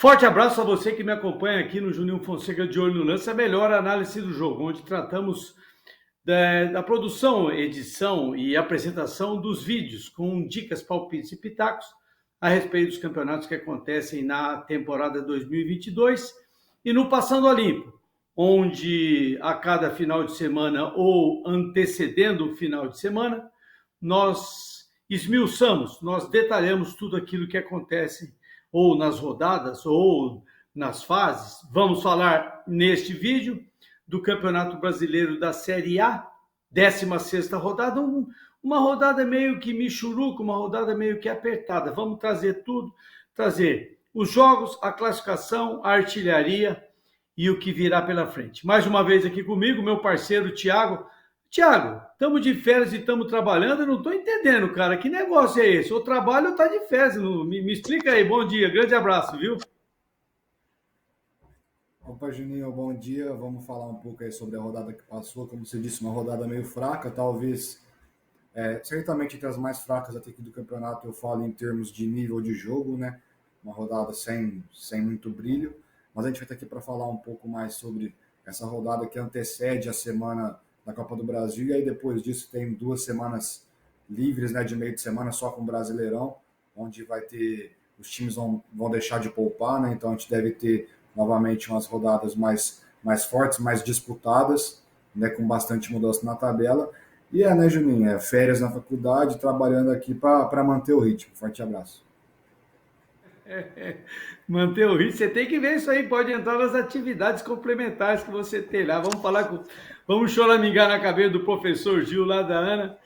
Forte abraço a você que me acompanha aqui no Juninho Fonseca de Olho no Lance, a melhor análise do jogo, onde tratamos da produção, edição e apresentação dos vídeos, com dicas, palpites e pitacos a respeito dos campeonatos que acontecem na temporada 2022 e no Passando a Limpo, onde a cada final de semana ou antecedendo o final de semana, nós esmiuçamos, nós detalhamos tudo aquilo que acontece ou nas rodadas ou nas fases. Vamos falar neste vídeo do Campeonato Brasileiro da Série A, 16ª rodada, uma rodada meio que michuruca, uma rodada meio que apertada. Vamos trazer tudo, trazer os jogos, a classificação, a artilharia e o que virá pela frente. Mais uma vez aqui comigo, meu parceiro Thiago. Thiago, estamos de férias e estamos trabalhando, eu não estou entendendo, cara, que negócio é esse? Ou trabalho ou está de férias? Me explica aí, bom dia, grande abraço, viu? Opa, Juninho, bom dia. Vamos falar um pouco aí sobre a rodada que passou. Como você disse, uma rodada meio fraca, talvez, certamente entre as mais fracas até aqui do campeonato, eu falo em termos de nível de jogo, né? Uma rodada sem muito brilho. Mas a gente vai estar aqui para falar um pouco mais sobre essa rodada que antecede a semana da Copa do Brasil, e aí depois disso tem 2 semanas livres, né, de meio de semana só com o Brasileirão, onde vai ter, os times vão deixar de poupar, né? Então a gente deve ter novamente umas rodadas mais fortes, mais disputadas, né, com bastante mudança na tabela. E né, Juninho, férias na faculdade, trabalhando aqui para manter o ritmo. Forte abraço. Manter o ritmo, você tem que ver isso aí, pode entrar nas atividades complementares que você tem lá. Vamos choramingar na cabeça do professor Gil lá da Ana.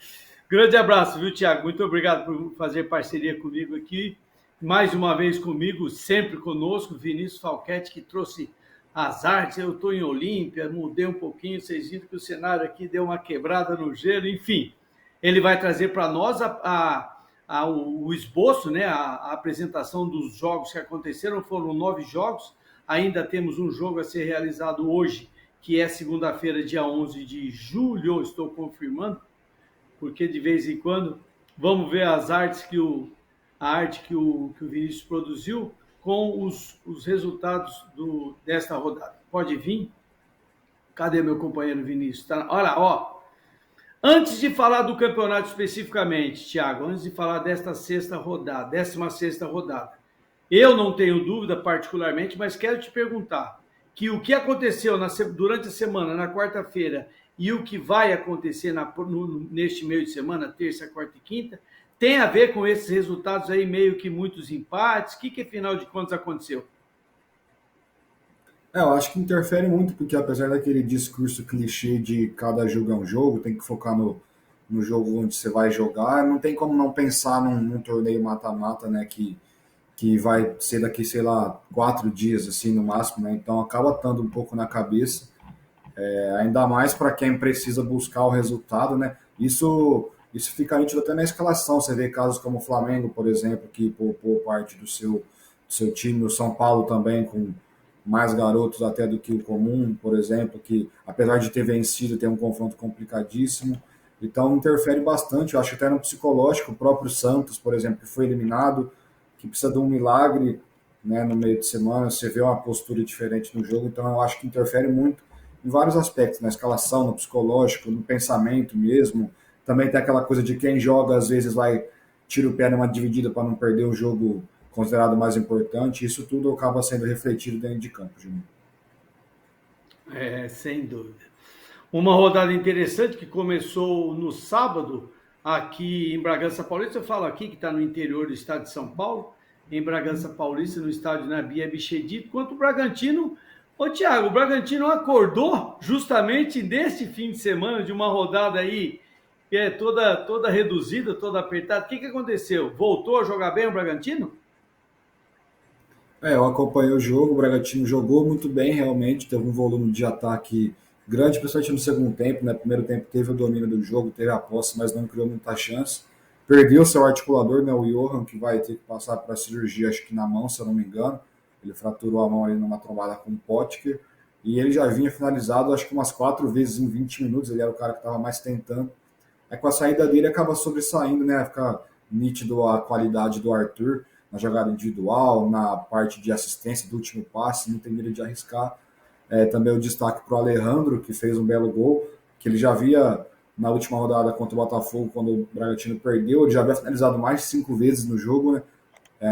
Grande abraço, viu, Thiago? Muito obrigado por fazer parceria comigo aqui. Mais uma vez comigo, sempre conosco, Vinícius Falquete, que trouxe as artes. Eu estou em Olímpia, mudei um pouquinho, vocês viram que o cenário aqui deu uma quebrada no gelo, enfim. Ele vai trazer para nós o esboço, né, a apresentação dos jogos que aconteceram. Foram 9 jogos, ainda temos um jogo a ser realizado hoje, que é segunda-feira, dia 11 de julho, estou confirmando, porque de vez em quando vamos ver as artes a arte que o Vinícius produziu com os resultados desta rodada. Pode vir? Cadê meu companheiro Vinícius? Olha, ó. Antes de falar do campeonato especificamente, Thiago, antes de falar desta 16ª rodada, eu não tenho dúvida particularmente, mas quero te perguntar que o que aconteceu durante a semana, na quarta-feira, e o que vai acontecer neste meio de semana, terça, quarta e quinta, tem a ver com esses resultados aí, meio que muitos empates. O que afinal de contas aconteceu? Eu acho que interfere muito, porque apesar daquele discurso clichê de cada jogo é um jogo, tem que focar no jogo onde você vai jogar, não tem como não pensar num torneio mata-mata, né, que vai ser daqui, sei lá, 4 dias, assim, no máximo, né, então acaba estando um pouco na cabeça, ainda mais para quem precisa buscar o resultado, né, isso fica nítido até na escalação. Você vê casos como o Flamengo, por exemplo, que poupou parte do seu time, o São Paulo também, com mais garotos até do que o comum, por exemplo, que apesar de ter vencido, tem um confronto complicadíssimo. Então interfere bastante, eu acho até no psicológico. O próprio Santos, por exemplo, que foi eliminado, que precisa de um milagre, né, no meio de semana, você vê uma postura diferente no jogo, então eu acho que interfere muito em vários aspectos, na escalação, no psicológico, no pensamento mesmo. Também tem aquela coisa de quem joga, às vezes tira o pé numa dividida para não perder o jogo considerado mais importante. Isso tudo acaba sendo refletido dentro de campo, Juninho. Sem dúvida. Uma rodada interessante que começou no sábado, aqui em Bragança Paulista. Eu falo aqui que está no interior do estado de São Paulo, em Bragança Paulista, no estádio Nabi Abichedid, quanto o Bragantino. Ô, Thiago, o Bragantino acordou justamente neste fim de semana de uma rodada aí que é toda reduzida, toda apertada. O que aconteceu? Voltou a jogar bem o Bragantino? Eu acompanhei o jogo, o Bragantino jogou muito bem realmente, teve um volume de ataque grande, principalmente no segundo tempo, né? Primeiro tempo teve o domínio do jogo, teve a posse, mas não criou muita chance. Perdeu seu articulador, né, o Johan, que vai ter que passar para cirurgia, acho que na mão, se eu não me engano. Ele fraturou a mão ali numa trombada com o Potker, e ele já vinha finalizado, acho que umas 4 vezes em 20 minutos, ele era o cara que estava mais tentando. Aí com a saída dele acaba sobressaindo, né? Fica nítido a qualidade do Arthur. na jogada individual, na parte de assistência do último passe, não tem medo de arriscar. Também o destaque para o Alejandro, que fez um belo gol, que ele já havia, na última rodada contra o Botafogo, quando o Bragantino perdeu, ele já havia finalizado mais de 5 vezes no jogo, né?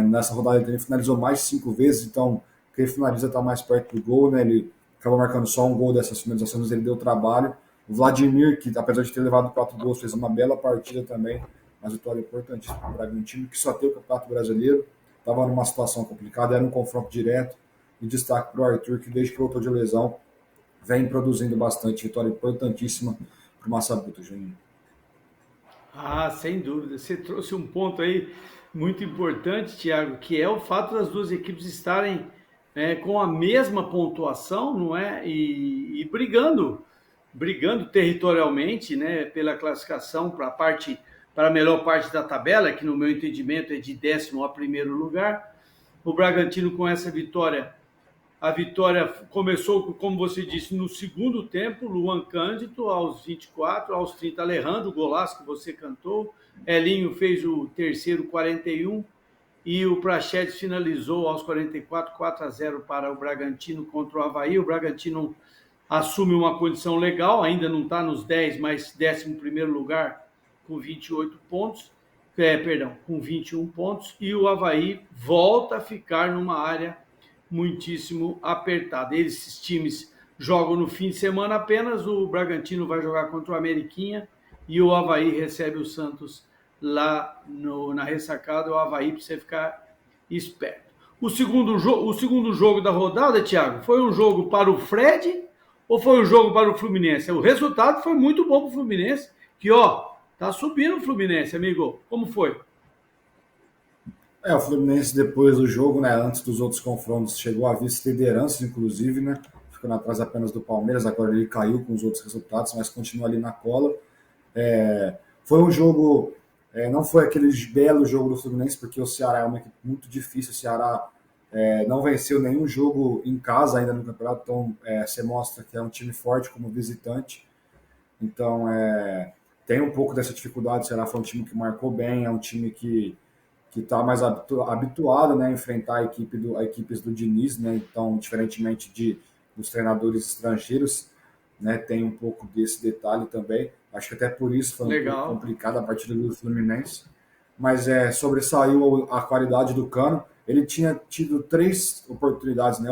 Nessa rodada ele finalizou mais de 5 vezes, então quem finaliza está mais perto do gol, né? Ele acabou marcando só um gol dessas finalizações, ele deu trabalho. O Vladimir, que apesar de ter levado 4 gols, fez uma bela partida também, uma vitória importantíssima para o Bragantino, que só tem o Campeonato Brasileiro, estava numa situação complicada, era um confronto direto. E destaque para o Arthur, que desde que voltou de lesão, vem produzindo bastante, vitória importantíssima para o Massabuta, Juninho. Ah, sem dúvida. Você trouxe um ponto aí muito importante, Thiago, que é o fato das duas equipes estarem com a mesma pontuação, não é? E brigando territorialmente, né, pela classificação para a melhor parte da tabela, que no meu entendimento é de 10º a primeiro lugar. O Bragantino com essa vitória. A vitória começou, como você disse, no segundo tempo, Luan Cândido, aos 24, aos 30, Alejandro, o golaço que você cantou, Elinho fez o terceiro, 41, e o Praxedes finalizou aos 44, 4-0 para o Bragantino contra o Avaí. O Bragantino assume uma condição legal, ainda não está nos 10, mas 11º lugar com 28 pontos, com 21 pontos, e o Avaí volta a ficar numa área muitíssimo apertada. Esses times jogam no fim de semana apenas, o Bragantino vai jogar contra o Ameriquinha e o Avaí recebe o Santos lá na ressacada. O Avaí precisa ficar esperto. O segundo jogo da rodada, Thiago, foi um jogo para o Fred ou foi um jogo para o Fluminense? O resultado foi muito bom para o Fluminense, que tá subindo o Fluminense, amigo. Como foi? O Fluminense depois do jogo, né, antes dos outros confrontos, chegou a vice-liderança, inclusive, né, ficando atrás apenas do Palmeiras, agora ele caiu com os outros resultados, mas continua ali na cola. Foi um jogo, não foi aquele belo jogo do Fluminense, porque o Ceará é uma equipe muito difícil, o Ceará não venceu nenhum jogo em casa ainda no campeonato, então você mostra que é um time forte como visitante, então tem um pouco dessa dificuldade. O Ceará foi um time que marcou bem, é um time que está mais habituado, né, a enfrentar equipes do Diniz, né, então, diferentemente dos treinadores estrangeiros, né, tem um pouco desse detalhe também. Acho que até por isso foi um pouco complicado a partida do Fluminense, mas sobressaiu a qualidade do Cano. Ele tinha tido 3 oportunidades, né,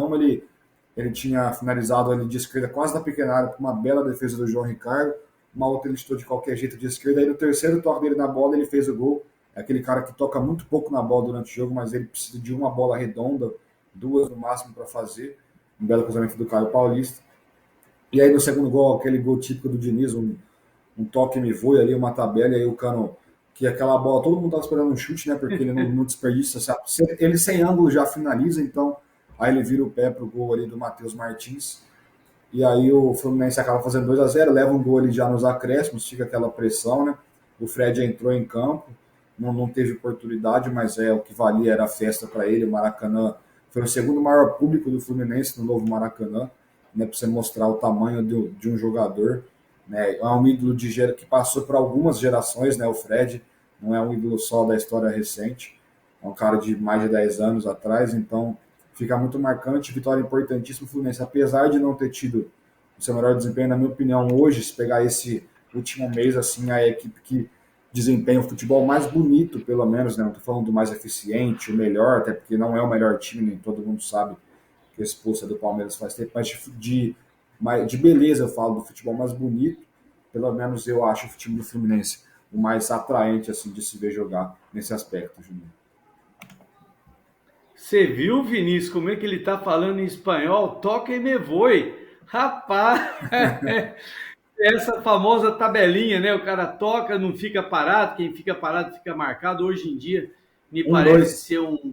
ele tinha finalizado ali de esquerda quase na pequena área com uma bela defesa do João Ricardo, uma outra ele chutou de qualquer jeito de esquerda, aí no terceiro toque dele na bola ele fez o gol. É aquele cara que toca muito pouco na bola durante o jogo, mas ele precisa de uma bola redonda, 2 no máximo para fazer. Um belo cruzamento do Caio Paulista. E aí no segundo gol, aquele gol típico do Diniz, um toque me voe ali, uma tabela, e aí o Cano, que aquela bola, todo mundo estava esperando um chute, né, porque ele não desperdiça, sabe? Ele sem ângulo já finaliza, então aí ele vira o pé pro gol ali do Matheus Martins. E aí o Fluminense acaba fazendo 2-0, leva um gol ali já nos acréscimos, fica aquela pressão, né? O Fred entrou em campo, não teve oportunidade, mas o que valia era a festa para ele. O Maracanã foi o segundo maior público do Fluminense no novo Maracanã, né, para você mostrar o tamanho de um jogador, né, é um ídolo que passou por algumas gerações, né, o Fred não é um ídolo só da história recente, é um cara de mais de 10 anos atrás, então fica muito marcante, vitória importantíssima. O Fluminense, apesar de não ter tido o seu melhor desempenho, na minha opinião, hoje, se pegar esse último mês, assim, a equipe que desempenha o futebol mais bonito, pelo menos, né? Não estou falando do mais eficiente, o melhor, até porque não é o melhor time, nem todo mundo sabe que esse posto é do Palmeiras faz tempo, mas de beleza eu falo, do futebol mais bonito, pelo menos eu acho o time do Fluminense o mais atraente, assim, de se ver jogar nesse aspecto, Juninho. Você viu, Vinícius, como é que ele tá falando em espanhol? Toca e me voe. Rapaz, essa famosa tabelinha, né? O cara toca, não fica parado, quem fica parado fica marcado. Hoje em dia, me parece ser um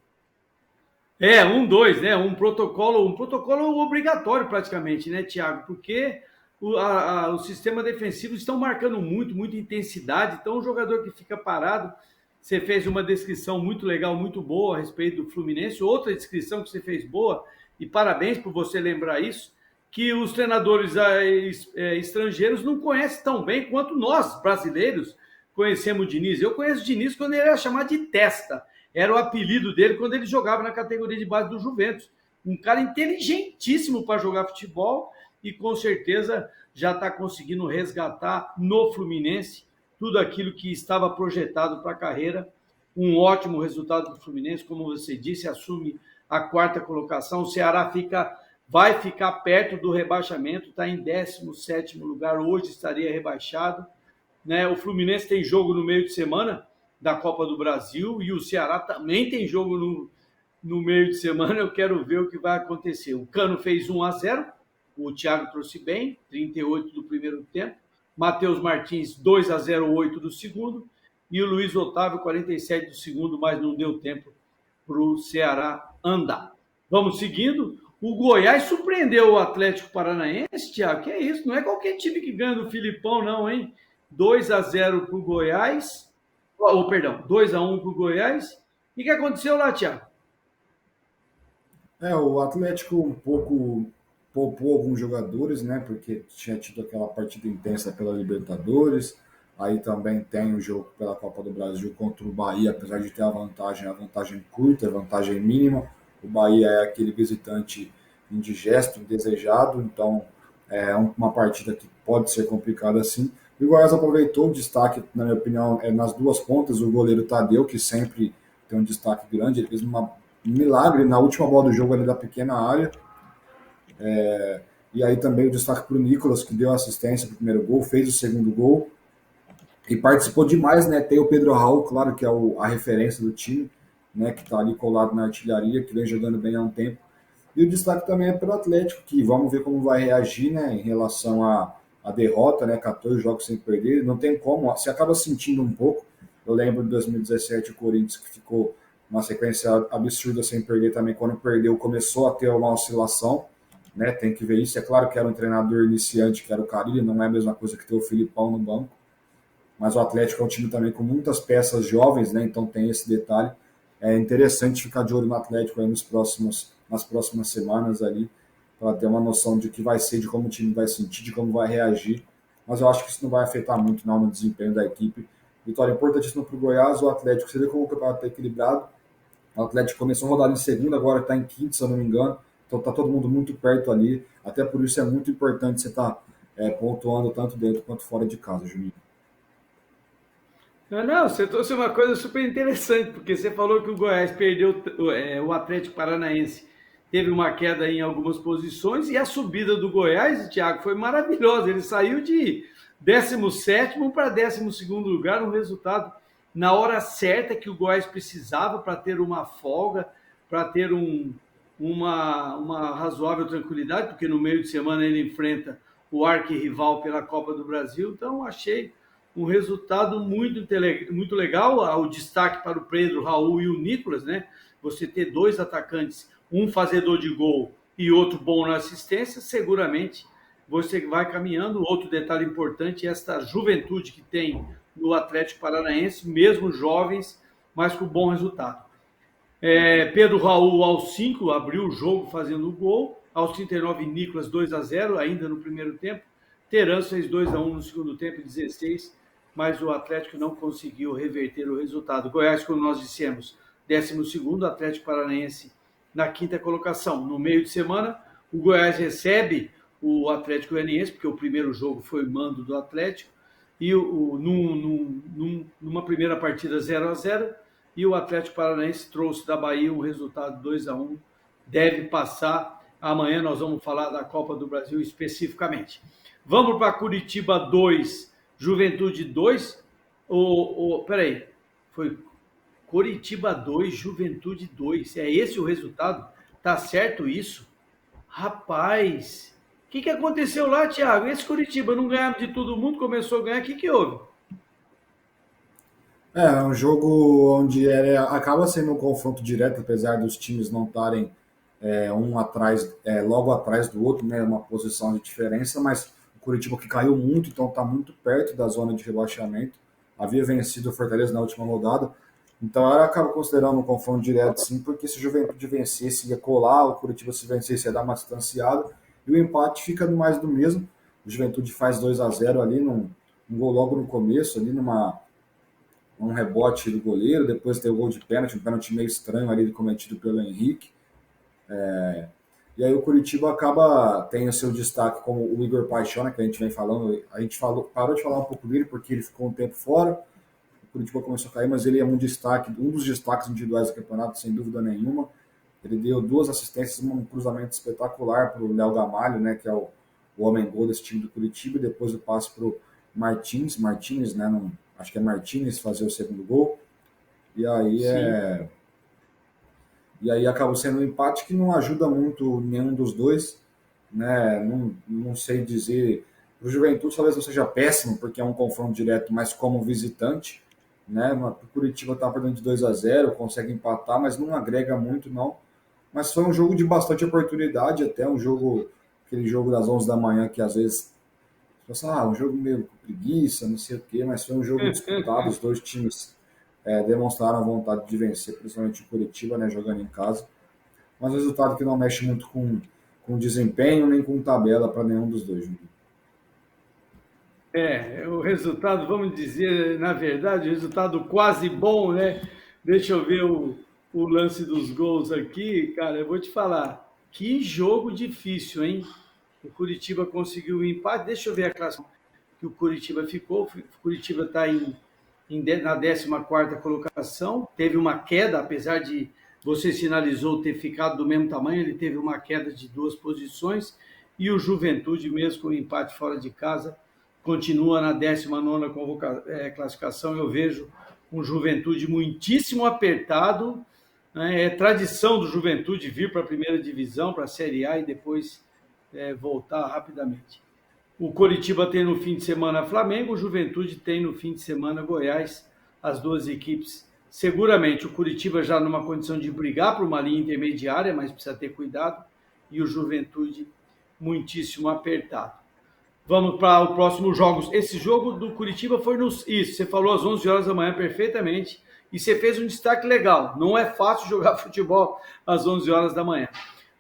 1-2, né? Um protocolo obrigatório praticamente, né, Thiago? Porque o sistema defensivo estão marcando muita intensidade, então o jogador que fica parado. Você fez uma descrição muito legal, muito boa a respeito do Fluminense, outra descrição que você fez boa, e parabéns por você lembrar isso, que os treinadores estrangeiros não conhecem tão bem quanto nós, brasileiros, conhecemos o Diniz. Eu conheço o Diniz quando ele era chamado de Testa. Era o apelido dele quando ele jogava na categoria de base do Juventus. Um cara inteligentíssimo para jogar futebol e com certeza já está conseguindo resgatar no Fluminense tudo aquilo que estava projetado para a carreira. Um ótimo resultado do Fluminense, como você disse, assume a quarta colocação. O Ceará vai ficar perto do rebaixamento, está em 17º lugar, hoje estaria rebaixado. Né? O Fluminense tem jogo no meio de semana da Copa do Brasil e o Ceará também tem jogo no meio de semana. Eu quero ver o que vai acontecer. O Cano fez 1-0, o Thiago trouxe bem, 38 do primeiro tempo. Matheus Martins, 2-0, 8 do segundo. E o Luiz Otávio, 47 do segundo, mas não deu tempo para o Ceará andar. Vamos seguindo. O Goiás surpreendeu o Atlético Paranaense, Thiago. Que é isso? Não é qualquer time que ganha do Filipão, não, hein? 2-0 para o Goiás. Perdão, 2-1 para o Goiás. E o que aconteceu lá, Thiago? O Atlético um pouco poupou alguns jogadores, né? Porque tinha tido aquela partida intensa pela Libertadores. Aí também tem o jogo pela Copa do Brasil contra o Bahia, apesar de ter a vantagem curta, a vantagem mínima. O Bahia é aquele visitante indigesto, indesejado, então é uma partida que pode ser complicada assim. E o Goiás aproveitou o destaque, na minha opinião, nas duas pontas, o goleiro Tadeu, que sempre tem um destaque grande, ele fez um milagre na última bola do jogo ali da pequena área. E aí também o destaque para o Nicolas, que deu assistência para o primeiro gol, fez o segundo gol e participou demais, né? Tem o Pedro Raul, claro, que é a referência do time, né? Que está ali colado na artilharia, que vem jogando bem há um tempo. E o destaque também é pelo Atlético, que vamos ver como vai reagir, né? Em relação à derrota, né? 14 jogos sem perder, não tem como, você acaba sentindo um pouco. Eu lembro de 2017 o Corinthians, que ficou uma sequência absurda sem perder também. Quando perdeu, começou a ter uma oscilação, né? Tem que ver isso. É claro que era um treinador iniciante, que era o Carille, não é a mesma coisa que ter o Filipão no banco. Mas o Atlético é um time também com muitas peças jovens, né? Então tem esse detalhe. É interessante ficar de olho no Atlético aí nas próximas semanas ali, para ter uma noção de que vai ser, de como o time vai sentir, de como vai reagir. Mas eu acho que isso não vai afetar muito não, no desempenho da equipe. Vitória importantíssima para o Goiás, o Atlético. Você vê como o campeonato está equilibrado. O Atlético começou a rodar em segunda, agora está em quinto, se eu não me engano. Então está todo mundo muito perto ali. Até por isso é muito importante você estar pontuando tanto dentro quanto fora de casa, Juninho. Não, você trouxe uma coisa super interessante, porque você falou que o Goiás perdeu o Atlético Paranaense. Teve uma queda em algumas posições e a subida do Goiás, Thiago, foi maravilhosa. Ele saiu de 17º para 12º lugar, um resultado na hora certa que o Goiás precisava para ter uma folga, para ter uma razoável tranquilidade, porque no meio de semana ele enfrenta o arquirrival pela Copa do Brasil. Então, achei um resultado muito legal. O destaque para o Pedro Raul e o Nicolas, né? Você ter dois atacantes, um fazedor de gol e outro bom na assistência, seguramente você vai caminhando. Outro detalhe importante é esta juventude que tem no Atlético Paranaense, mesmo jovens, mas com bom resultado. Pedro Raul aos 5 abriu o jogo fazendo o gol. Aos 39, Nicolas 2-0, ainda no primeiro tempo. Terans fez 2-1 no segundo tempo, 16, mas o Atlético não conseguiu reverter o resultado. Goiás, como nós dissemos, 12º, Atlético Paranaense na quinta colocação. No meio de semana, o Goiás recebe o Atlético Goianiense, porque o primeiro jogo foi mando do Atlético, e numa primeira partida 0-0, e o Atlético Paranaense trouxe da Bahia um resultado 2-1, deve passar. Amanhã nós vamos falar da Copa do Brasil especificamente. Vamos para Curitiba 2, Juventude 2. Peraí, foi Curitiba 2, Juventude 2. É esse o resultado? Tá certo isso? Rapaz, o que aconteceu lá, Thiago? Esse Curitiba não ganhava de todo mundo, começou a ganhar, o que houve? É um jogo onde acaba sendo um confronto direto, apesar dos times não estarem logo atrás do outro, né? Uma posição de diferença, mas o Curitiba que caiu muito, então está muito perto da zona de rebaixamento. Havia vencido o Fortaleza na última rodada, então ela acaba considerando um confronto direto, sim, porque se o Juventude vencesse ia colar, o Curitiba se vencesse ia dar uma distanciada, e o empate fica no mais do mesmo. O Juventude faz 2-0 ali, um gol logo no começo, ali um rebote do goleiro, depois tem o gol de pênalti, um pênalti meio estranho ali cometido pelo Henrique. E aí o Curitiba acaba tendo seu destaque como o Igor Paixão, né, que a gente vem falando, parou de falar um pouco dele porque ele ficou um tempo fora, o Curitiba começou a cair, mas ele é um dos destaques individuais do campeonato, sem dúvida nenhuma. Ele deu 2 assistências, um cruzamento espetacular para o Léo Gamalho, né, que é o homem-gol desse time do Curitiba, e depois o passe para o Martins, né, acho que é Martins fazer o segundo gol. E aí acabou sendo um empate que não ajuda muito nenhum dos dois, né? Não sei dizer. O Juventude talvez não seja péssimo, porque é um confronto direto, mas como visitante, né? O Curitiba está perdendo de 2-0, consegue empatar, mas não agrega muito, não. Mas foi um jogo de bastante oportunidade, até aquele jogo das 11 da manhã, que às vezes você fala, um jogo meio com preguiça, não sei o quê, mas foi um jogo disputado, os dois times demonstraram a vontade de vencer, principalmente o Curitiba, né, jogando em casa. Mas resultado que não mexe muito com desempenho nem com tabela para nenhum dos dois. O resultado, vamos dizer, na verdade, o resultado quase bom, né? Deixa eu ver o lance dos gols aqui, cara, eu vou te falar. Que jogo difícil, hein? O Curitiba conseguiu o empate. Deixa eu ver a classificação que o Curitiba ficou. O Curitiba está na 14ª colocação. Teve uma queda, apesar de você sinalizou ter ficado do mesmo tamanho, ele teve uma queda de 2 posições. E o Juventude, mesmo com o empate fora de casa, continua na 19ª classificação. Eu vejo um Juventude muitíssimo apertado. É tradição do Juventude vir para a primeira divisão, para a Série A e depois voltar rapidamente. O Coritiba tem no fim de semana Flamengo, o Juventude tem no fim de semana Goiás, as 2 equipes. Seguramente o Coritiba já numa condição de brigar por uma linha intermediária, mas precisa ter cuidado, e o Juventude muitíssimo apertado. Vamos para o próximo jogo. Esse jogo do Curitiba foi Isso, você falou às 11 horas da manhã perfeitamente. E você fez um destaque legal. Não é fácil jogar futebol às 11 horas da manhã.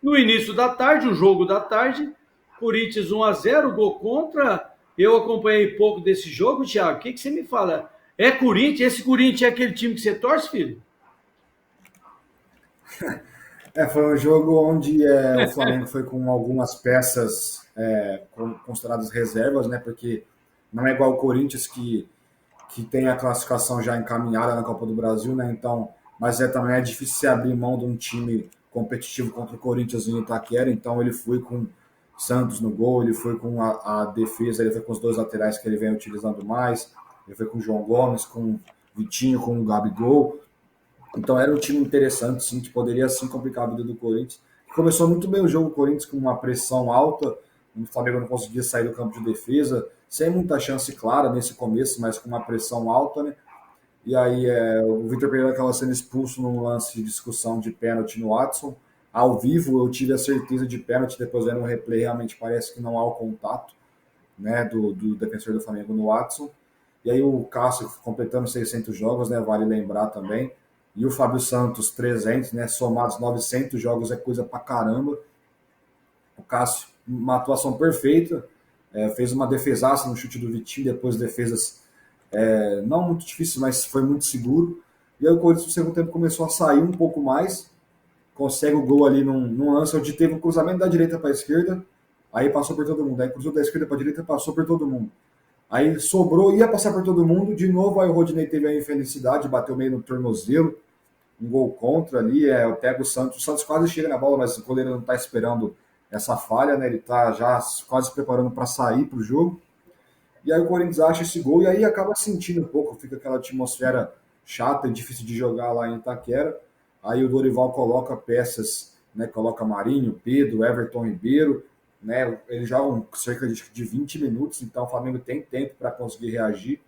No início da tarde, o jogo da tarde, Corinthians 1-0, gol contra. Eu acompanhei pouco desse jogo, Thiago. O que você me fala? É Corinthians? Esse Corinthians é aquele time que você torce, filho? Foi um jogo onde o Flamengo foi com algumas peças consideradas reservas, né? Porque não é igual o Corinthians que tem a classificação já encaminhada na Copa do Brasil, né? Então, mas também é difícil se abrir mão de um time competitivo contra o Corinthians em Itaquera. Então ele foi com Santos no gol, ele foi com a defesa, ele foi com os 2 laterais que ele vem utilizando mais, ele foi com o João Gomes, com o Vitinho, com o Gabigol. Então era um time interessante, sim, que poderia sim complicar a vida do Corinthians. Começou muito bem o jogo, o Corinthians com uma pressão alta, o Flamengo não conseguia sair do campo de defesa, sem muita chance clara nesse começo, mas com uma pressão alta, né? E aí o Vitor Pereira acaba sendo expulso num lance de discussão de pênalti no Watson. Ao vivo eu tive a certeza de pênalti, depois vendo o replay, realmente parece que não há o contato, né, do defensor do Flamengo no Watson. E aí o Cássio completando 600 jogos, né, vale lembrar também. E o Fábio Santos 300, né, somados 900 jogos é coisa pra caramba. O Cássio, uma atuação perfeita, fez uma defesaça no chute do Vitinho, depois defesas não muito difíceis, mas foi muito seguro. E aí o Corinthians no segundo tempo começou a sair um pouco mais, consegue o gol ali num lance onde teve um cruzamento da direita para a esquerda, aí passou por todo mundo, aí cruzou da esquerda para a direita, passou por todo mundo. Aí sobrou, ia passar por todo mundo, de novo aí o Rodinei teve a infelicidade, bateu meio no tornozelo, um gol contra ali, pega o Santos quase chega na bola, mas o goleiro não está esperando essa falha, né? Ele está já quase se preparando para sair para o jogo. E aí o Corinthians acha esse gol e aí acaba sentindo um pouco, fica aquela atmosfera chata e difícil de jogar lá em Itaquera. Aí o Dorival coloca peças, né? Coloca Marinho, Pedro, Everton Ribeiro, né? Eles jogam cerca de 20 minutos, então o Flamengo tem tempo para conseguir reagir.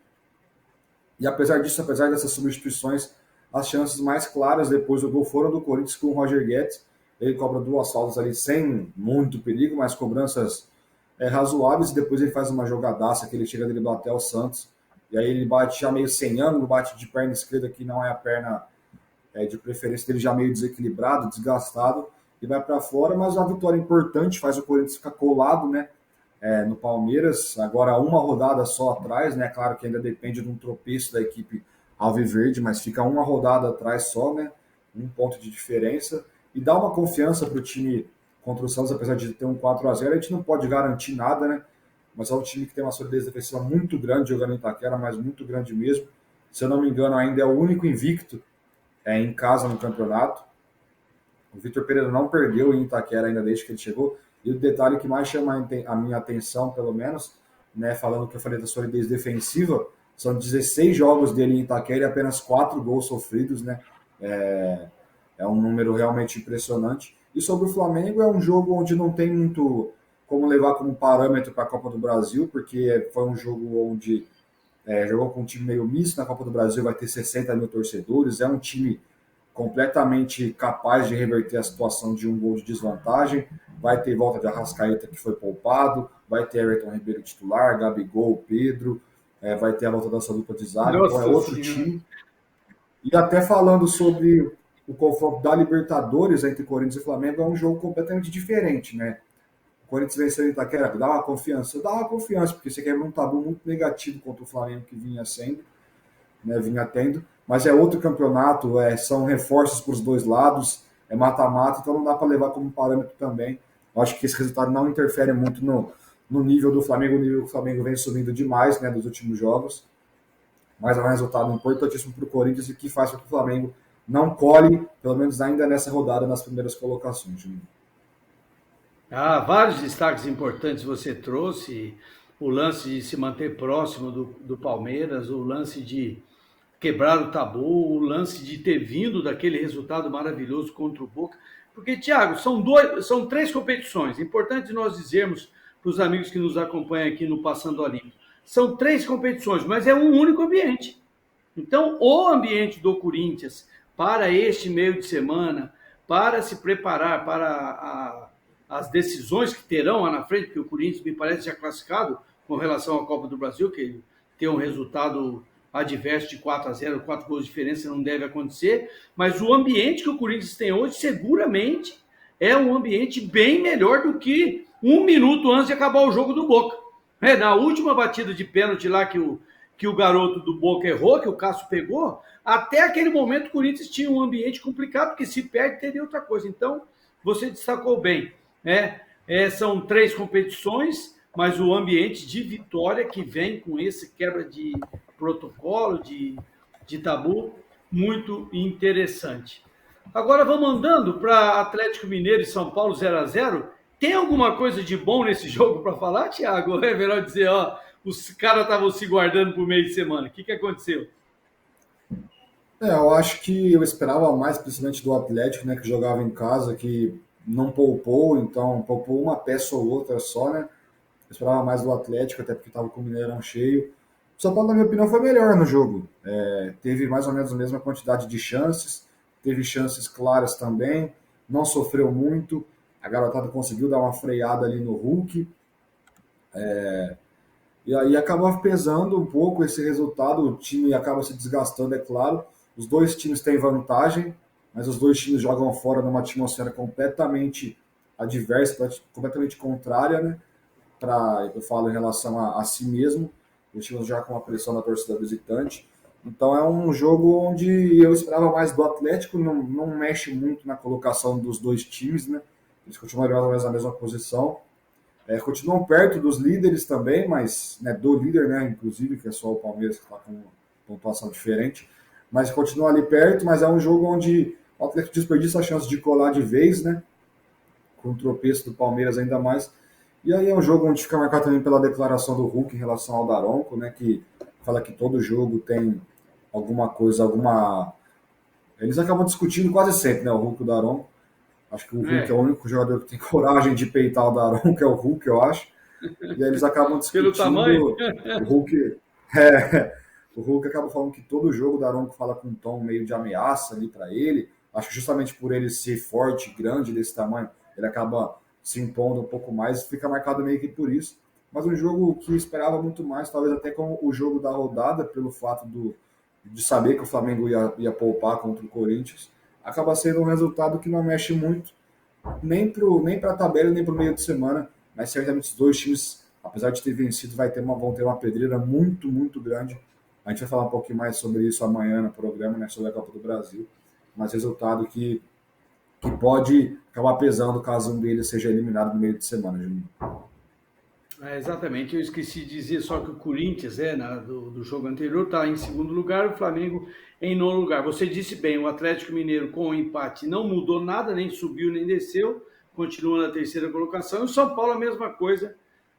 E apesar disso, apesar dessas substituições, as chances mais claras depois do gol foram do Corinthians com o Roger Guedes. Ele cobra 2 faltas ali sem muito perigo, mas cobranças razoáveis, e depois ele faz uma jogadaça que ele chega a driblar até o Santos. E aí ele bate já meio sem ângulo, bate de perna esquerda, que não é a perna de preferência dele, já meio desequilibrado, desgastado, e vai para fora, mas a vitória importante faz o Corinthians ficar colado, né, no Palmeiras, agora uma rodada só atrás, né, claro que ainda depende de um tropeço da equipe alviverde, mas fica uma rodada atrás só, né? Um ponto de diferença. E dá uma confiança para o time contra o Santos, apesar de ter um 4-0, a gente não pode garantir nada, né? Mas é um time que tem uma solidez defensiva muito grande jogando em Itaquera, mas muito grande mesmo. Se eu não me engano, ainda é o único invicto em casa no campeonato. O Vitor Pereira não perdeu em Itaquera ainda desde que ele chegou. E o detalhe que mais chama a minha atenção, pelo menos, né, falando que eu falei da solidez defensiva, são 16 jogos dele em Itaquera e apenas 4 gols sofridos, né? É um número realmente impressionante. E sobre o Flamengo, é um jogo onde não tem muito como levar como parâmetro para a Copa do Brasil, porque foi um jogo onde jogou com um time meio misto. Na Copa do Brasil vai ter 60 mil torcedores, é um time completamente capaz de reverter a situação de um gol de desvantagem. Vai ter volta de Arrascaeta, que foi poupado, vai ter Everton Ribeiro titular, Gabigol, Pedro, vai ter a volta da sua dupla de zaga, então é outro time. E até falando sobre o confronto da Libertadores entre Corinthians e Flamengo, é um jogo completamente diferente, né? O Corinthians venceu em Itaquera, dá uma confiança, porque você quebra um tabu muito negativo contra o Flamengo que vinha sendo, né, vinha tendo, mas é outro campeonato, são reforços para os dois lados, é mata-mata, então não dá para levar como parâmetro também. Eu acho que esse resultado não interfere muito no nível do Flamengo, o nível que o Flamengo vem subindo demais, né, dos últimos jogos, mas é um resultado importantíssimo para o Corinthians e que faz com que o Flamengo não colhe, pelo menos ainda nessa rodada, nas primeiras colocações. Vários destaques importantes você trouxe, o lance de se manter próximo do Palmeiras, o lance de quebrar o tabu, o lance de ter vindo daquele resultado maravilhoso contra o Boca. Porque, Thiago, são 3 competições. Importante nós dizermos para os amigos que nos acompanham aqui no Passando a Limpo. São 3 competições, mas é um único ambiente. Então, o ambiente do Corinthians para este meio de semana, para se preparar para as decisões que terão lá na frente, porque o Corinthians me parece já classificado com relação à Copa do Brasil, que tem um resultado adverso de 4-0, 4 gols de diferença não deve acontecer, mas o ambiente que o Corinthians tem hoje seguramente é um ambiente bem melhor do que 1 minuto antes de acabar o jogo do Boca. Na última batida de pênalti lá que o garoto do Boca errou, que o Cássio pegou, até aquele momento o Corinthians tinha um ambiente complicado, porque se perde teria outra coisa. Então, você destacou bem, né? São 3 competições, mas o ambiente de vitória que vem com esse quebra de protocolo, de tabu, muito interessante. Agora vamos andando para Atlético Mineiro e São Paulo 0-0. Tem alguma coisa de bom nesse jogo para falar, Thiago? É melhor dizer, os caras estavam se guardando para o meio de semana. O que aconteceu? Eu acho que eu esperava mais, principalmente do Atlético, né, que jogava em casa, que não poupou, então poupou uma peça ou outra só, né? Eu esperava mais do Atlético, até porque estava com o Mineirão cheio. O São Paulo, na minha opinião, foi melhor no jogo. Teve mais ou menos a mesma quantidade de chances, teve chances claras também, não sofreu muito. A garotada conseguiu dar uma freada ali no Hulk. E aí acaba pesando um pouco esse resultado, o time acaba se desgastando, é claro. Os dois times têm vantagem, mas os dois times jogam fora numa atmosfera completamente adversa, completamente contrária, né? Eu falo em relação a si mesmo, os times já com a pressão da torcida visitante. Então é um jogo onde eu esperava mais do Atlético, não mexe muito na colocação dos dois times, né? Eles continuam mais ou menos na mesma posição. Continuam perto dos líderes também, mas do líder, né, inclusive, que é só o Palmeiras que está com uma pontuação diferente, mas continua ali perto, mas é um jogo onde o Atlético desperdiça a chance de colar de vez, né, com o tropeço do Palmeiras ainda mais, e aí é um jogo onde fica marcado também pela declaração do Hulk em relação ao Daronco, né, que fala que todo jogo tem alguma coisa, eles acabam discutindo quase sempre, né, o Hulk e o Daronco. Acho que o Hulk é o único jogador que tem coragem de peitar o Daronco, que é o Hulk, eu acho. E aí eles acabam discutindo. Pelo tamanho? O Hulk. O Hulk acaba falando que todo jogo o Daronco fala com um tom meio de ameaça ali para ele. Acho que justamente por ele ser forte, grande desse tamanho, ele acaba se impondo um pouco mais, fica marcado meio que por isso. Mas um jogo que eu esperava muito mais, talvez até como o jogo da rodada, pelo fato de saber que o Flamengo ia poupar contra o Corinthians, acaba sendo um resultado que não mexe muito, nem para a tabela, nem para o meio de semana, mas certamente os dois times, apesar de ter vencido, vão ter uma pedreira muito, muito grande A gente vai falar um pouquinho mais sobre isso amanhã no programa, né, sobre a Copa do Brasil, mas resultado que pode acabar pesando caso um deles seja eliminado no meio de semana, Juninho. Exatamente, eu esqueci de dizer só que o Corinthians, do jogo anterior, está em segundo lugar, o Flamengo em nono lugar. Você disse bem, o Atlético Mineiro com o empate não mudou nada, nem subiu nem desceu, continua na terceira colocação. E o São Paulo a mesma coisa,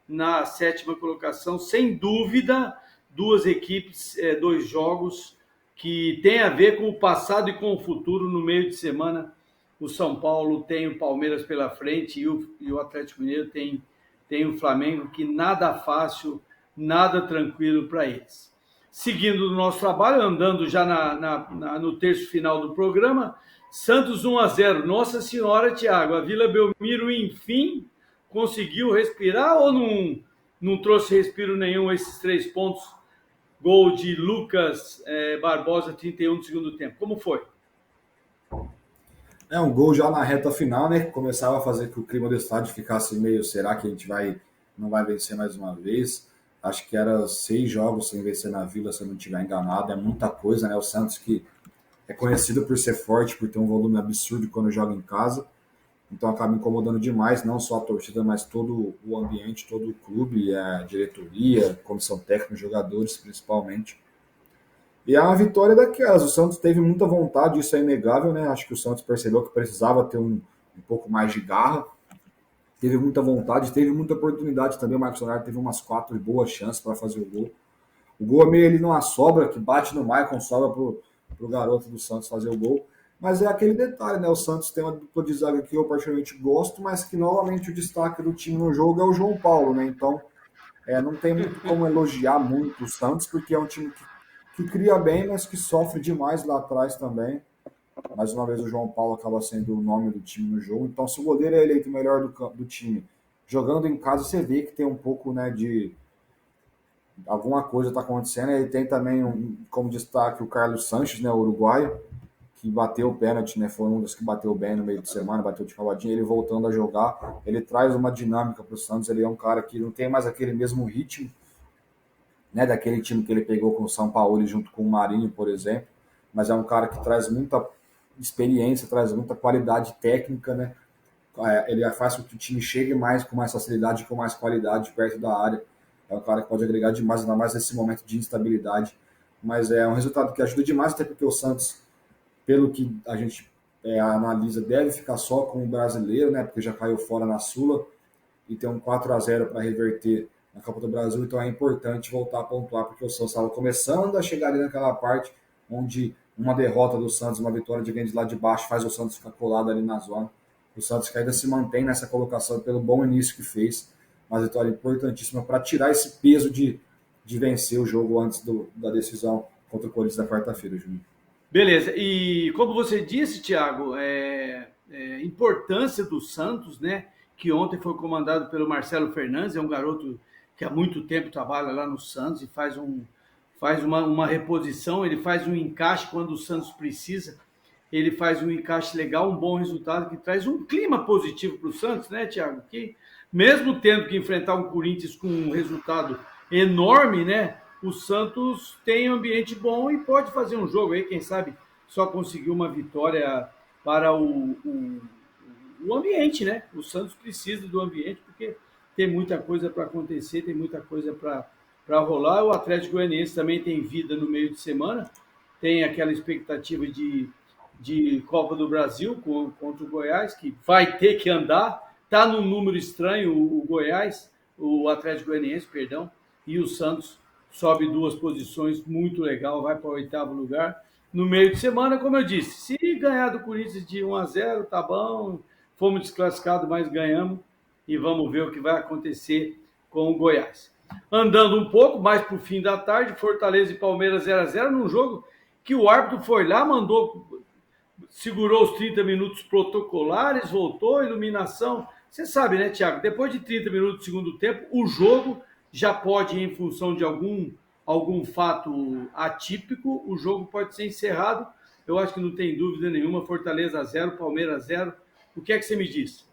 na sétima colocação, sem dúvida, duas equipes, dois jogos que tem a ver com o passado e com o futuro no meio de semana. O São Paulo tem o Palmeiras pela frente e o Atlético Mineiro tem o Flamengo, que nada fácil, nada tranquilo para eles. Seguindo o nosso trabalho, andando já no terço final do programa, Santos 1-0. Nossa Senhora, Thiago, a Vila Belmiro, enfim, conseguiu respirar ou não trouxe respiro nenhum esses 3 pontos? Gol de Lucas Barbosa, 31 do segundo tempo. Como foi? É um gol já na reta final, né? Começava a fazer que o clima do estádio ficasse meio, será que a gente não vai vencer mais uma vez? Acho que era 6 jogos sem vencer na Vila, se eu não estiver enganado. É muita coisa, né? O Santos que é conhecido por ser forte, por ter um volume absurdo quando joga em casa. Então acaba incomodando demais, não só a torcida, mas todo o ambiente, todo o clube, a diretoria, comissão técnica, jogadores principalmente. E é uma vitória daquelas. O Santos teve muita vontade, isso é inegável, né? Acho que o Santos percebeu que precisava ter um pouco mais de garra. Teve muita vontade, teve muita oportunidade também. O Marcos Leonardo teve umas 4 boas chances para fazer o gol. O gol é meio ali numa sobra, que bate no Maicon, sobra pro garoto do Santos fazer o gol. Mas é aquele detalhe, né? O Santos tem uma dupla de zaga que eu particularmente gosto, mas que novamente o destaque do time no jogo é o João Paulo, né? Então, não tem muito como elogiar muito o Santos, porque é um time que cria bem, mas que sofre demais lá atrás também. Mais uma vez o João Paulo acaba sendo o nome do time no jogo. Então, se o goleiro é eleito o melhor do time, jogando em casa, você vê que tem um pouco, né, de alguma coisa está acontecendo. Ele tem também como destaque o Carlos Sanches, né, o uruguaio, que bateu o pênalti, né, foi um dos que bateu bem no meio de semana, bateu de cavadinha. Ele voltando a jogar, ele traz uma dinâmica para o Santos. Ele é um cara que não tem mais aquele mesmo ritmo, né, daquele time que ele pegou com o São Paulo junto com o Marinho, por exemplo, mas é um cara que traz muita experiência, traz muita qualidade técnica, né? Ele faz com que o time chegue mais com mais facilidade, com mais qualidade perto da área. É um cara que pode agregar demais, ainda mais nesse momento de instabilidade. Mas é um resultado que ajuda demais, até porque o Santos, pelo que a gente analisa, deve ficar só com o brasileiro, né? Porque já caiu fora na Sula e tem um 4-0 para reverter na Copa do Brasil, então é importante voltar a pontuar, porque o Santos estava começando a chegar ali naquela parte onde uma derrota do Santos, uma vitória de alguém de lá de baixo faz o Santos ficar colado ali na zona. O Santos que ainda se mantém nessa colocação pelo bom início que fez, uma vitória importantíssima para tirar esse peso de vencer o jogo antes da decisão contra o Corinthians da quarta-feira, Júnior. Beleza, e como você disse, Thiago, importância do Santos, né? Que ontem foi comandado pelo Marcelo Fernandes, é um garoto que há muito tempo trabalha lá no Santos e faz uma reposição, ele faz um encaixe quando o Santos precisa, ele faz um encaixe legal, um bom resultado, que traz um clima positivo para o Santos, né, Thiago? Que mesmo tendo que enfrentar um Corinthians com um resultado enorme, né, o Santos tem um ambiente bom e pode fazer um jogo aí, quem sabe só conseguir uma vitória para o ambiente, né? O Santos precisa do ambiente porque tem muita coisa para acontecer, tem muita coisa para rolar. O Atlético Goianiense também tem vida no meio de semana, tem aquela expectativa de Copa do Brasil contra o Goiás, que vai ter que andar, está num número estranho o Goiás, o Atlético Goianiense, perdão, e o Santos sobe 2 posições, muito legal, vai para o 8º lugar. No meio de semana, como eu disse, se ganhar do Corinthians de 1-0, tá bom, fomos desclassificados, mas ganhamos, e vamos ver o que vai acontecer com o Goiás. Andando um pouco mais para o fim da tarde, Fortaleza e Palmeiras 0-0, num jogo que o árbitro foi lá, segurou os 30 minutos protocolares, voltou, iluminação. Você sabe, né, Thiago? Depois de 30 minutos do segundo tempo, o jogo já pode, em função de algum fato atípico, o jogo pode ser encerrado. Eu acho que não tem dúvida nenhuma. Fortaleza 0, Palmeiras 0. O que é que você me diz?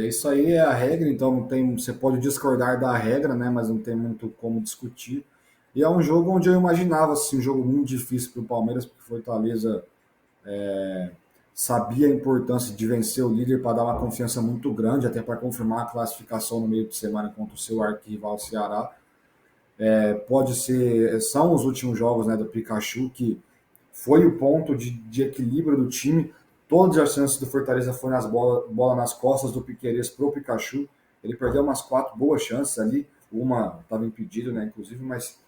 Isso aí é a regra, então não tem, você pode discordar da regra, né, mas não tem muito como discutir. E é um jogo onde eu imaginava assim, um jogo muito difícil para o Palmeiras, porque Fortaleza sabia a importância de vencer o líder para dar uma confiança muito grande, até para confirmar a classificação no meio de semana contra o seu arquirrival Ceará. Pode ser, são os últimos jogos, né, do Pikachu, que foi o ponto de equilíbrio do time. Todas as chances do Fortaleza foram nas bola nas costas do Piquerez pro Pikachu. Ele perdeu umas 4 boas chances ali, uma estava impedido, né, inclusive, mas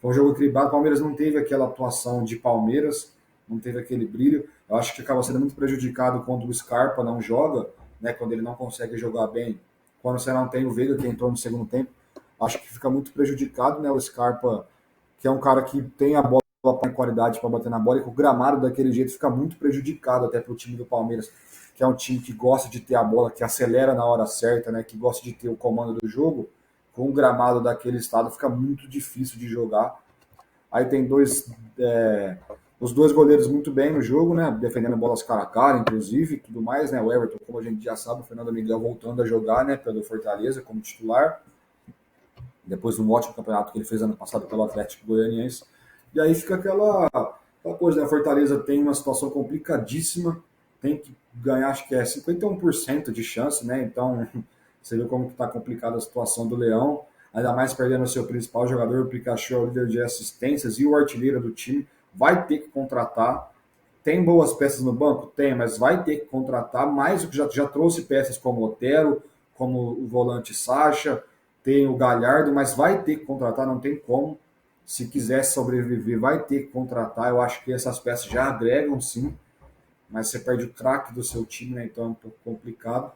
foi um jogo equilibrado. O Palmeiras não teve aquela atuação de Palmeiras, não teve aquele brilho. Eu acho que acaba sendo muito prejudicado quando o Scarpa não joga, né, quando ele não consegue jogar bem. Quando você não tem o Veiga, que entrou no segundo tempo, acho que fica muito prejudicado, né, o Scarpa, que é um cara que tem a bola para qualidade para bater na bola, e com o gramado daquele jeito fica muito prejudicado até para o time do Palmeiras, que é um time que gosta de ter a bola, que acelera na hora certa, né, que gosta de ter o comando do jogo. Com o gramado daquele estado fica muito difícil de jogar. Aí tem os dois goleiros muito bem no jogo, né, defendendo bolas cara a cara, inclusive, e tudo mais, né, o Everton, como a gente já sabe, o Fernando Miguel voltando a jogar, né, pelo Fortaleza como titular, depois de um ótimo campeonato que ele fez ano passado pelo Atlético Goianiense. E aí fica aquela coisa, né? A Fortaleza tem uma situação complicadíssima, tem que ganhar, acho que é 51% de chance, né? Então, você vê como está complicada a situação do Leão, ainda mais perdendo o seu principal jogador, o Pikachu, é o líder de assistências e o artilheiro do time, vai ter que contratar. Tem boas peças no banco? Tem, mas vai ter que contratar mais do que já trouxe peças como Otero, como o volante Sacha, tem o Galhardo, mas vai ter que contratar, não tem como. Se quiser sobreviver, vai ter que contratar. Eu acho que essas peças já agregam sim, mas você perde o craque do seu time, né? Então é um pouco complicado.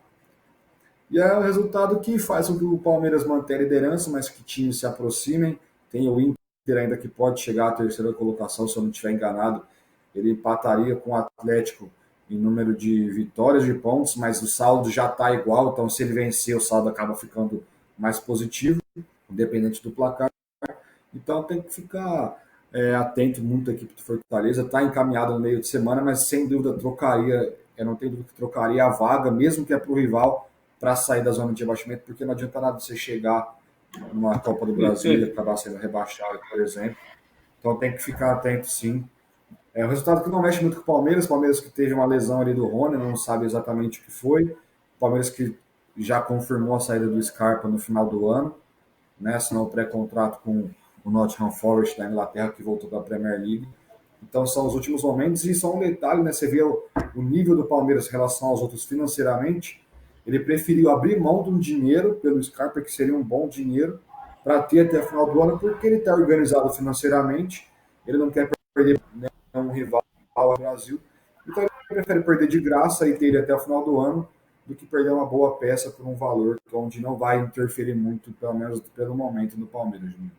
E é o resultado que faz com que o Palmeiras mantenha a liderança, mas que times se aproximem. Tem o Inter ainda que pode chegar à terceira colocação, se eu não estiver enganado. Ele empataria com o Atlético em número de vitórias de pontos, mas o saldo já está igual, então se ele vencer, o saldo acaba ficando mais positivo, independente do placar. Então tem que ficar atento muito à equipe do Fortaleza. Está encaminhado no meio de semana, mas sem dúvida trocaria, eu não tenho dúvida que trocaria a vaga, mesmo que é para o rival, para sair da zona de rebaixamento, porque não adianta nada você chegar numa Copa do Brasil e acabar sendo rebaixado, por exemplo. Então tem que ficar atento sim. É um resultado que não mexe muito com o Palmeiras que teve uma lesão ali do Rony, não sabe exatamente o que foi. O Palmeiras que já confirmou a saída do Scarpa no final do ano, né? Assinou o pré-contrato com o Nottingham Forest da Inglaterra, que voltou para a Premier League. Então são os últimos momentos, e só um detalhe, né? Você vê o nível do Palmeiras em relação aos outros financeiramente. Ele preferiu abrir mão de um dinheiro pelo Scarpa, que seria um bom dinheiro, para ter até o final do ano, porque ele está organizado financeiramente, ele não quer perder, né, um rival ao Brasil, então ele prefere perder de graça e ter ele até o final do ano, do que perder uma boa peça por um valor onde não vai interferir muito, pelo menos pelo momento, do Palmeiras. Júnior.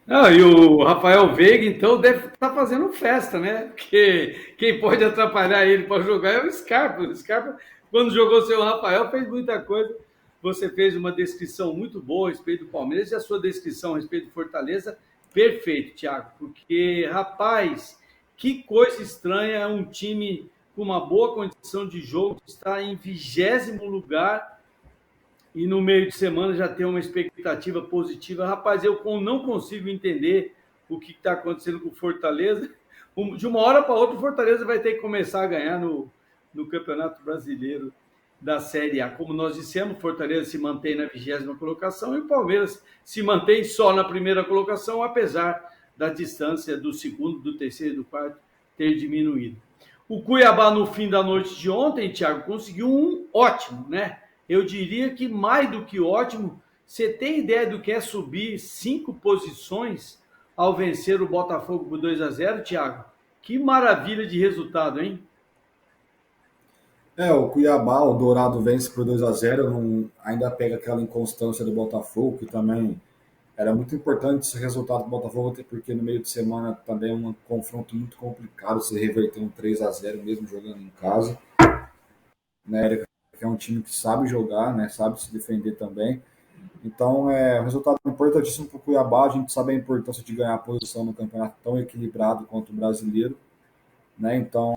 Não, e o Rafael Veiga, então, deve estar fazendo festa, né? Porque quem pode atrapalhar ele para jogar é o Scarpa. O Scarpa, quando jogou o seu Rafael, fez muita coisa. Você fez uma descrição muito boa a respeito do Palmeiras e a sua descrição a respeito do Fortaleza, perfeito, Thiago. Porque, rapaz, que coisa estranha é um time com uma boa condição de jogo, está em 20º lugar e no meio de semana já tem uma expectativa positiva. Rapaz, eu não consigo entender o que está acontecendo com o Fortaleza. De uma hora para outra, o Fortaleza vai ter que começar a ganhar no Campeonato Brasileiro da Série A. Como nós dissemos, o Fortaleza se mantém na 20ª colocação e o Palmeiras se mantém só na primeira colocação, apesar da distância do segundo, do terceiro e do quarto ter diminuído. O Cuiabá, no fim da noite de ontem, Thiago, conseguiu um ótimo, né? Eu diria que mais do que ótimo. Você tem ideia do que é subir 5 posições ao vencer o Botafogo por 2-0, Thiago? Que maravilha de resultado, hein? O Cuiabá, o Dourado vence por 2-0, não, ainda pega aquela inconstância do Botafogo, que também era muito importante esse resultado do Botafogo, até porque no meio de semana também é um confronto muito complicado, se reverter um 3-0 mesmo jogando em casa, né? Que é um time que sabe jogar, né? Sabe se defender também. Então é um resultado importantíssimo para o Cuiabá. A gente sabe a importância de ganhar a posição no campeonato tão equilibrado quanto o brasileiro, né? Então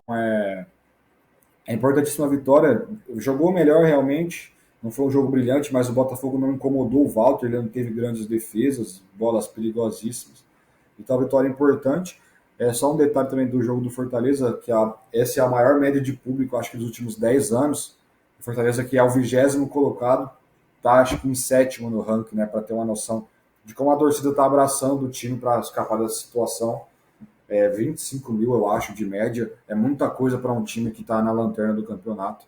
É importantíssima a vitória. Jogou melhor realmente. Não foi um jogo brilhante, mas o Botafogo não incomodou o Walter. Ele não teve grandes defesas, bolas perigosíssimas. Então a vitória é importante. É só um detalhe também do jogo do Fortaleza, que essa é a maior média de público, acho que dos últimos 10 anos. O Fortaleza, que é o 20º colocado, tá acho que em sétimo no ranking, né, para ter uma noção de como a torcida está abraçando o time para escapar dessa situação. 25 mil, eu acho, de média. É muita coisa para um time que está na lanterna do campeonato.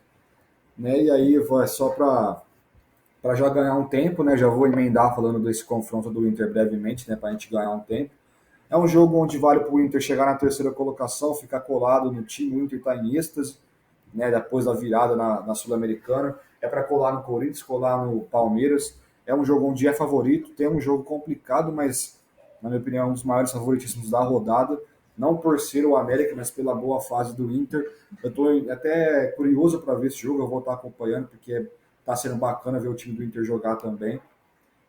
Né? E aí é só para já ganhar um tempo, né? Já vou emendar falando desse confronto do Inter brevemente, né? Para a gente ganhar um tempo. É um jogo onde vale para o Inter chegar na terceira colocação, ficar colado no time. O Inter está em êxtase, né? Depois da virada na Sul-Americana. É para colar no Corinthians, colar no Palmeiras. É um jogo onde é favorito. Tem um jogo complicado, mas, na minha opinião, é um dos maiores favoritíssimos da rodada. Não por ser o América, mas pela boa fase do Inter. Eu estou até curioso para ver esse jogo. Eu vou estar acompanhando, porque está sendo bacana ver o time do Inter jogar também.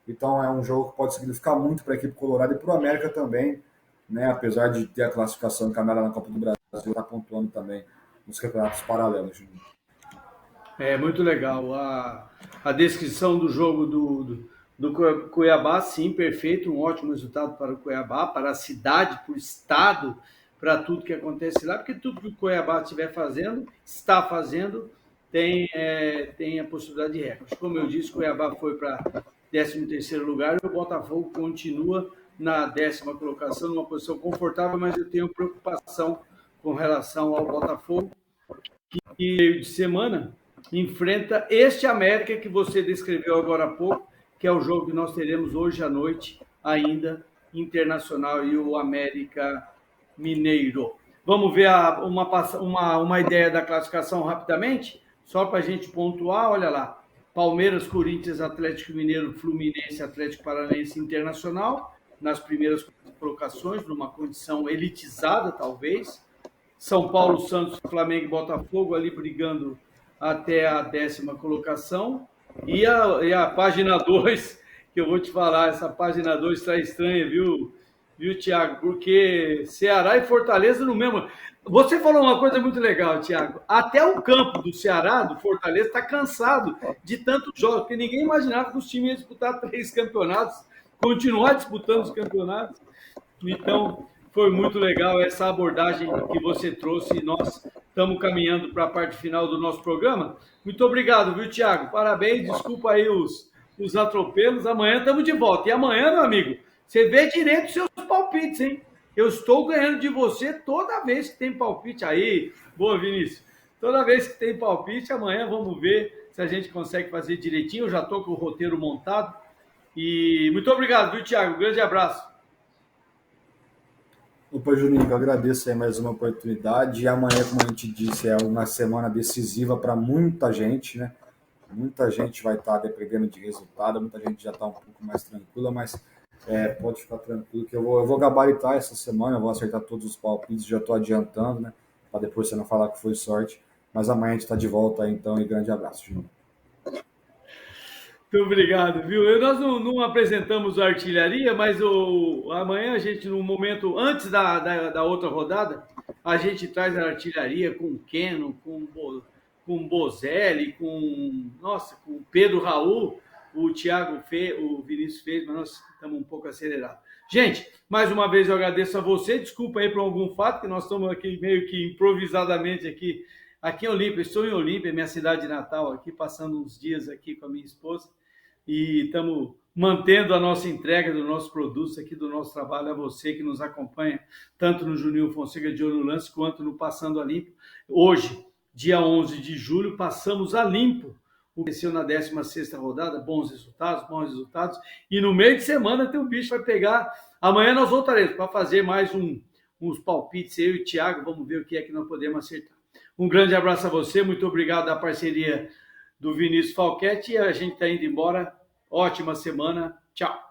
Então é um jogo que pode significar muito para a equipe colorada e para o América também, né? Apesar de ter a classificação encaminhada na Copa do Brasil, está pontuando também nos campeonatos paralelos. Juninho. É muito legal. A descrição do jogo do Cuiabá, sim, perfeito, um ótimo resultado para o Cuiabá, para a cidade, para o estado, para tudo que acontece lá, porque tudo que o Cuiabá estiver fazendo, está fazendo, tem a possibilidade de recorde. Como eu disse, o Cuiabá foi para 13º lugar e o Botafogo continua na 10ª colocação, numa posição confortável, mas eu tenho preocupação com relação ao Botafogo, que meio de semana enfrenta este América que você descreveu agora há pouco, que é o jogo que nós teremos hoje à noite, ainda, Internacional e o América Mineiro. Vamos ver uma ideia da classificação rapidamente? Só para a gente pontuar, olha lá. Palmeiras, Corinthians, Atlético Mineiro, Fluminense, Atlético Paranaense, Internacional, nas primeiras colocações, numa condição elitizada, talvez. São Paulo, Santos, Flamengo e Botafogo ali brigando até a 10ª colocação. E a página 2, que eu vou te falar, essa página 2 está estranha, viu, Thiago? Porque Ceará e Fortaleza no mesmo. Você falou uma coisa muito legal, Thiago. Até o campo do Ceará, do Fortaleza, está cansado de tantos jogos, porque ninguém imaginava que os times iam disputar 3 campeonatos, continuar disputando os campeonatos. Então, foi muito legal essa abordagem que você trouxe e nós estamos caminhando para a parte final do nosso programa. Muito obrigado, viu, Thiago? Parabéns, desculpa aí os atropelos. Amanhã estamos de volta. E amanhã, meu amigo, você vê direito os seus palpites, hein? Eu estou ganhando de você toda vez que tem palpite aí. Boa, Vinícius. Toda vez que tem palpite, amanhã vamos ver se a gente consegue fazer direitinho. Eu já estou com o roteiro montado. E muito obrigado, viu, Thiago? Um grande abraço. Opa, Juninho, eu agradeço aí mais uma oportunidade. E amanhã, como a gente disse, é uma semana decisiva para muita gente, né? Muita gente vai estar dependendo de resultado, muita gente já está um pouco mais tranquila, mas pode ficar tranquilo que eu vou gabaritar essa semana, eu vou acertar todos os palpites, já estou adiantando, né? Para depois você não falar que foi sorte. Mas amanhã a gente está de volta aí, então, e grande abraço, Juninho. Muito obrigado, viu? Nós não apresentamos a artilharia, mas amanhã a gente, no momento, antes da outra rodada, a gente traz a artilharia com o Keno, com o Bozelli, com o Pedro Raul, o Thiago fez, o Vinícius fez, mas nós estamos um pouco acelerados. Gente, mais uma vez eu agradeço a você, desculpa aí por algum fato, que nós estamos aqui meio que improvisadamente aqui em Olímpia, estou em Olímpia, minha cidade natal, aqui passando uns dias aqui com a minha esposa, e estamos mantendo a nossa entrega dos nossos produtos aqui, do nosso trabalho, a você que nos acompanha, tanto no Juninho Fonseca de Olho no Lance, quanto no Passando a Limpo. Hoje, dia 11 de julho, passamos a limpo o que aconteceu na 16ª rodada, bons resultados, e no meio de semana tem um bicho vai pegar. Amanhã nós voltaremos para fazer mais uns palpites, eu e o Thiago, vamos ver o que é que nós podemos acertar. Um grande abraço a você, muito obrigado da parceria do Vinícius Falquete, e a gente está indo embora. Ótima semana, tchau!